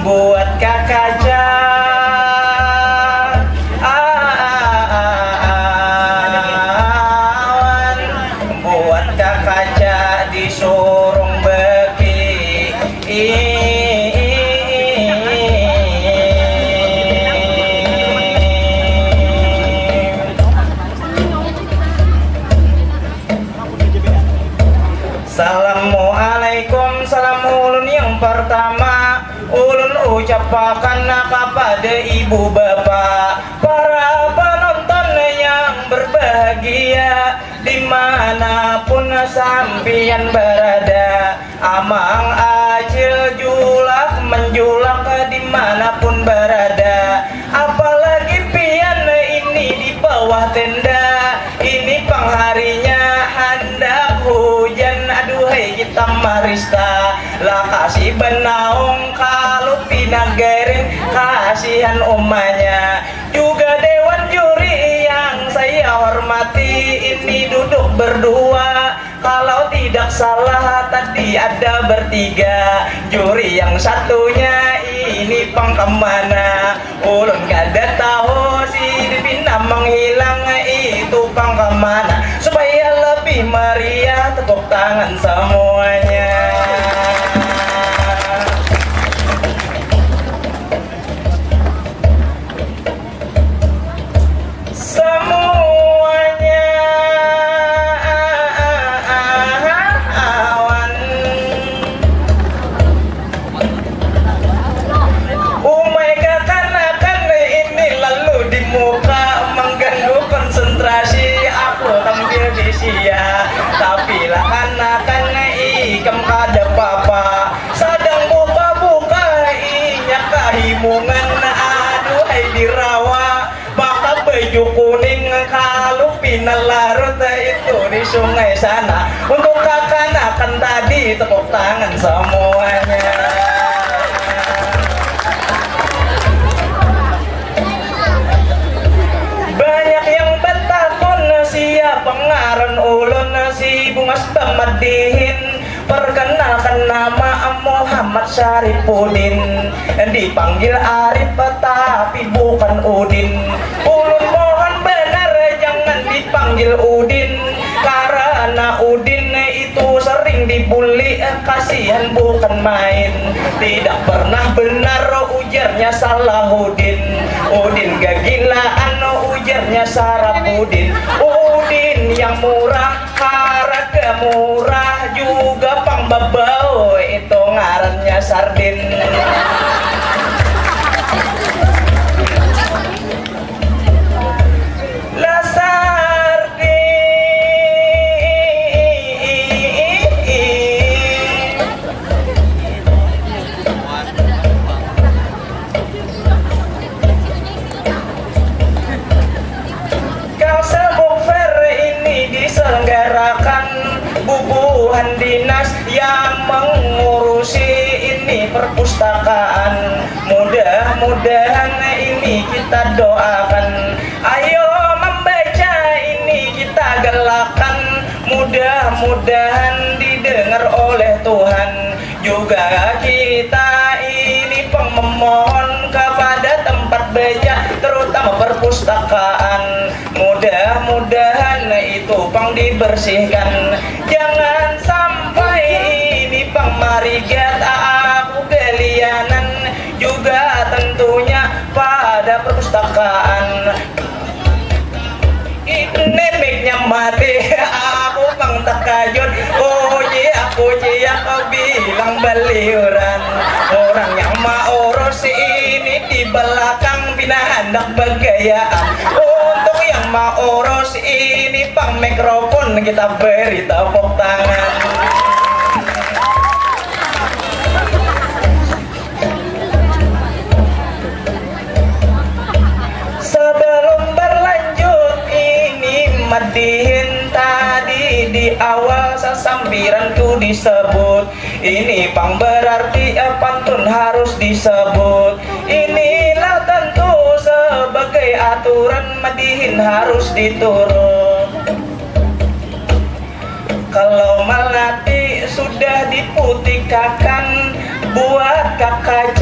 buat kakak buat kakak di surung beki. Assalamualaikum, salam ulun yang pertama ulun ucapkan kepada ibu bapak, para penonton yang berbahagia dimanapun sampian berada. Amang acil julak menjulak dimanapun berada, apalagi pian ini di bawah tenda. Ini pengharinya hendak hujan, aduhai kita marista lah kasih benaung kalau pinagarin kasihan umanya. Juga dewan juri yang saya hormati ini duduk berdua, kalau tidak salah tadi ada bertiga. Juri yang satunya ini pang kemana, ulun kada tahu si Dipina menghilang itu pang kemana. Supaya lebih meriah tepuk tangan semuanya. Tapi lah anakan ikam kada papa sadang buka-buka inya kahimungan, aduhai dirawa maka baju kuning kalau pinal larut itu di sungai sana. Untuk kakanakan tadi tepuk tangan semuanya. Banyak yang bertakun siapa ngaran ulun si Bungas Bamadihin. Perkenalkan nama Muhammad Syarifuddin, dipanggil Arif tapi bukan Udin. Ulun mohon benar jangan dipanggil Udin, karena Udin itu sering dibully, kasihan bukan main. Tidak pernah benar ujarnya Salahuddin. Udin gagilaan ujarnya Sarapudin. Udin yang murah, harga murah, juga pangbabau itu ngarannya Sardin. Lah Sardin diselenggarakan bubuhan dinas yang mengurusi ini perpustakaan. Mudah-mudahan ini kita doakan, ayo membaca ini kita galakan. Mudah-mudahan didengar oleh Tuhan. Juga kita ini memohon kepada tempat baca terutama perpustakaan, mudah-mudahan itu pang dibersihkan. Jangan sampai ini pang marigat aku gelianan, juga tentunya pada perpustakaan. Nemiknya mati aku pang takajud, aku bilang baliuran. Orang yang mau urus ini di belakang pinahandak bergayaan. Untuk yang mau urus ini pang mikrofon kita beri tepuk tangan. Sebelum berlanjut ini Madihin tadi di awal sasambiranku disebut. Ini pang berarti pantun harus disebut. Inilah tentu sebagai aturan Madihin harus diturut. Kalau melati sudah diputihkan buat kakak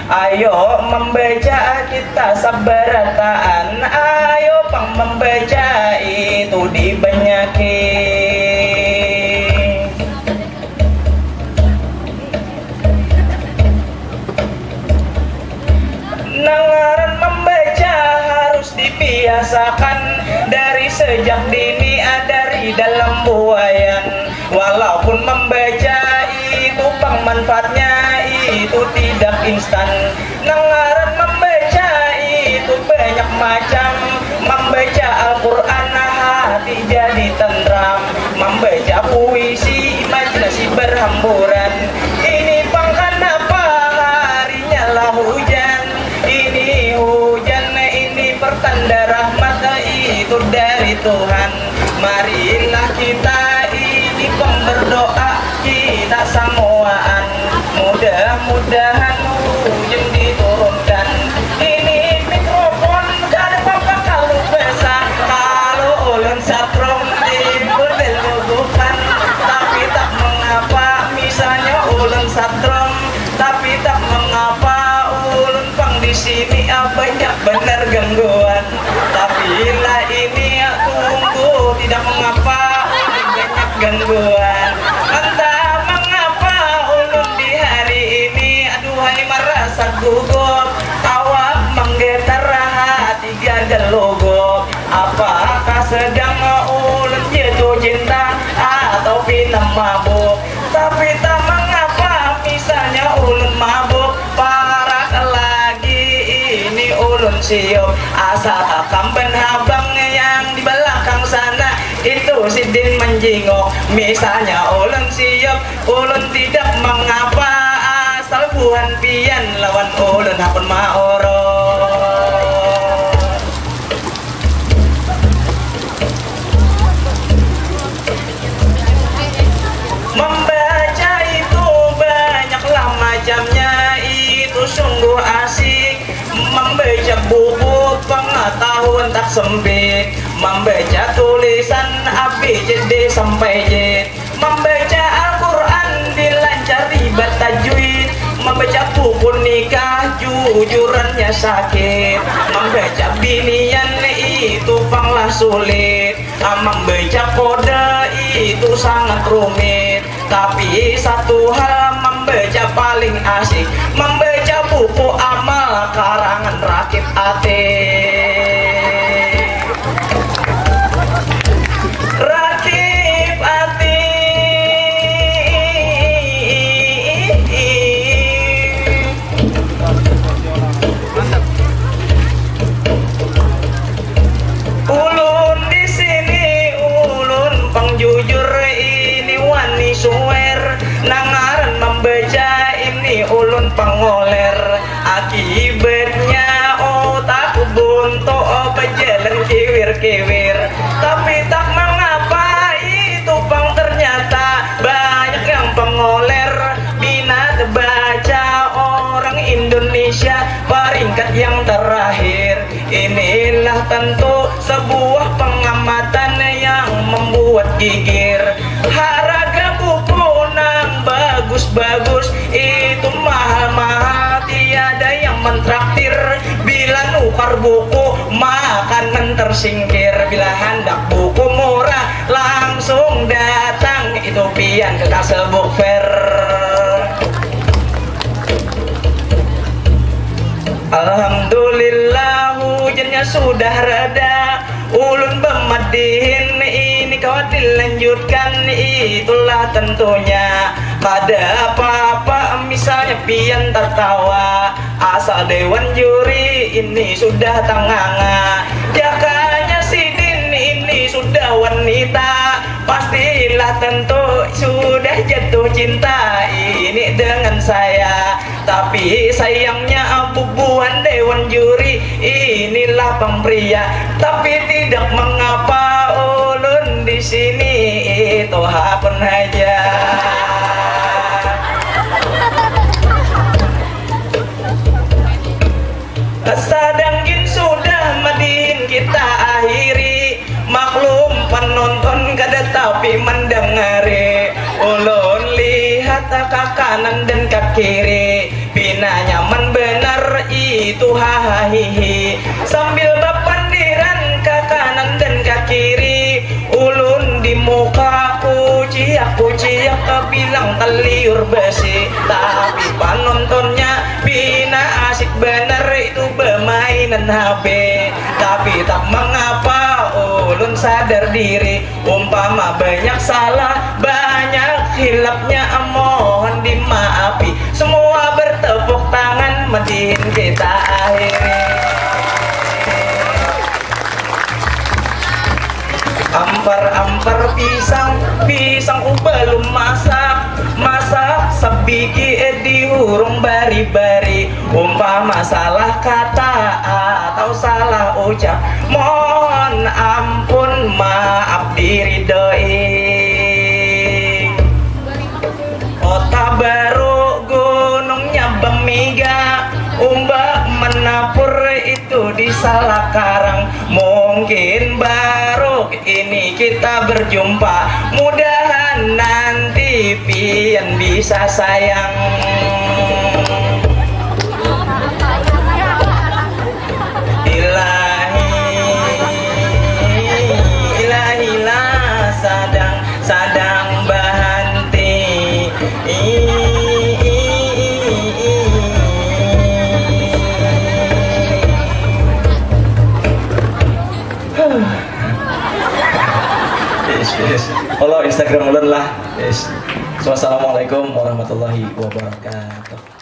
Ayo membaca kita sabarataan, ayo pang membaca itu dibanyakin. Nangaran membaca harus dibiasakan dari sejak dini, dari dalam buayan. Walaupun membaca itu pang manfaatnya itu tidak instan. Nangaran membaca itu banyak macam. Membaca Al-Quran hati jadi tentram. Membaca puisi imajinasi berhamburan. Ini pang kenapa harinya lah hujan. Ini hujan, ini pertanda rahmat itu dari Tuhan. Marilah kita ini berdoa, kita samoaan, mudah-mudahan hujan diturunkan. Ini mikrofon gak apa-apa kalau besar, kalau ulun satrom diberdelugukan. Tapi tak mengapa misalnya ulun satrom, tapi tak mengapa ulun pang di sini banyak bener gangguan. Tapi lah ini tunggu, tidak mengapa banyak gangguan. Entah mengapa ulun di hari ini aduhai merasa gugup, awak menggetar hati gagal logo. Apakah sedang ulun jatuh cinta atau pinam mabuk? Tapi tak mengapa misalnya ulun mabuk, parak lagi ini ulun siup. Asal kamben habang yang di belakang sana itu sidin menjingok. Misalnya ulun siup, ulun tidak mengapa, asal buhan pian lawan ulun hapun maoro. Membaca itu banyaklah macamnya, itu sungguh asik. Membaca buku pengetahuan tak sempit. Membaca tulisan ABCD sampai Z. Membaca Al-Quran dilancari tajwid. Membaca buku nikah jujurannya sakit. Membaca binian itu panglah sulit. Membaca kode itu sangat rumit. Tapi satu hal membaca paling asik, membaca buku amal karangan Rakib Ate. Rakib Ate. Ulun di sini ulun pang jujur ini wani suwer. Nangaran membaca ini ulun pangoler. Akibatnya otak buntu berjalan kiwir-kiwir. Tapi tak mengapa itu pang ternyata banyak yang pengoler. Minat baca orang Indonesia peringkat yang terakhir. Inilah tentu sebuah pengamatan yang membuat gigir. Harga buku nang bagus-bagus itu mahal-mahal, tiada yang mentraktir. Bila nukar buku makanan tersingkir. Bila hendak buku murah langsung datang itu pian ke Kasel Book Fair. Alhamdulillah hujannya sudah reda. Ulun bermadihin ini kawat dilanjutkan, itulah tentunya. Pada apa-apa misalnya pian tertawa, asal dewan juri ini sudah tanganga. Jakanya sidin ini sudah wanita, pastilah tentu sudah jatuh cinta ini dengan saya. Tapi sayangnya bubuhan dewan juri inilah pembria. Tapi tidak mengapa ulun di sini itu hapen aja. Sadangin sudah madin kita akhiri. Maklum penonton kada tapi mendengari. Ulun lihat ke kanan dan ke kiri. Bina nyaman benar itu hahihi. Sambil bapandiran ke kanan dan ke kiri, ulun di muka kuciak bilang teliur besi. Tapi penontonnya bina asik bener itu bermainan HP. Tapi tak mengapa ulun sadar diri, umpama banyak salah banyak hilapnya mohon dimaafi. Semua bertepuk tangan medin kita akhiri. Ampar pisang belum masak sebiji dihurung bari-bari. Umpama salah kata atau salah ucap, mohon ampun maaf diridoi. Kota baru gunungnya Bemiga, umbak menapur itu di salah karang. Mungkin baru ini kita berjumpa, mudahan nanti pian bisa sayang. Ilahilah sadang bahanti. Yes. Follow Instagram ulun lah. Yes. Wassalamualaikum warahmatullahi wabarakatuh.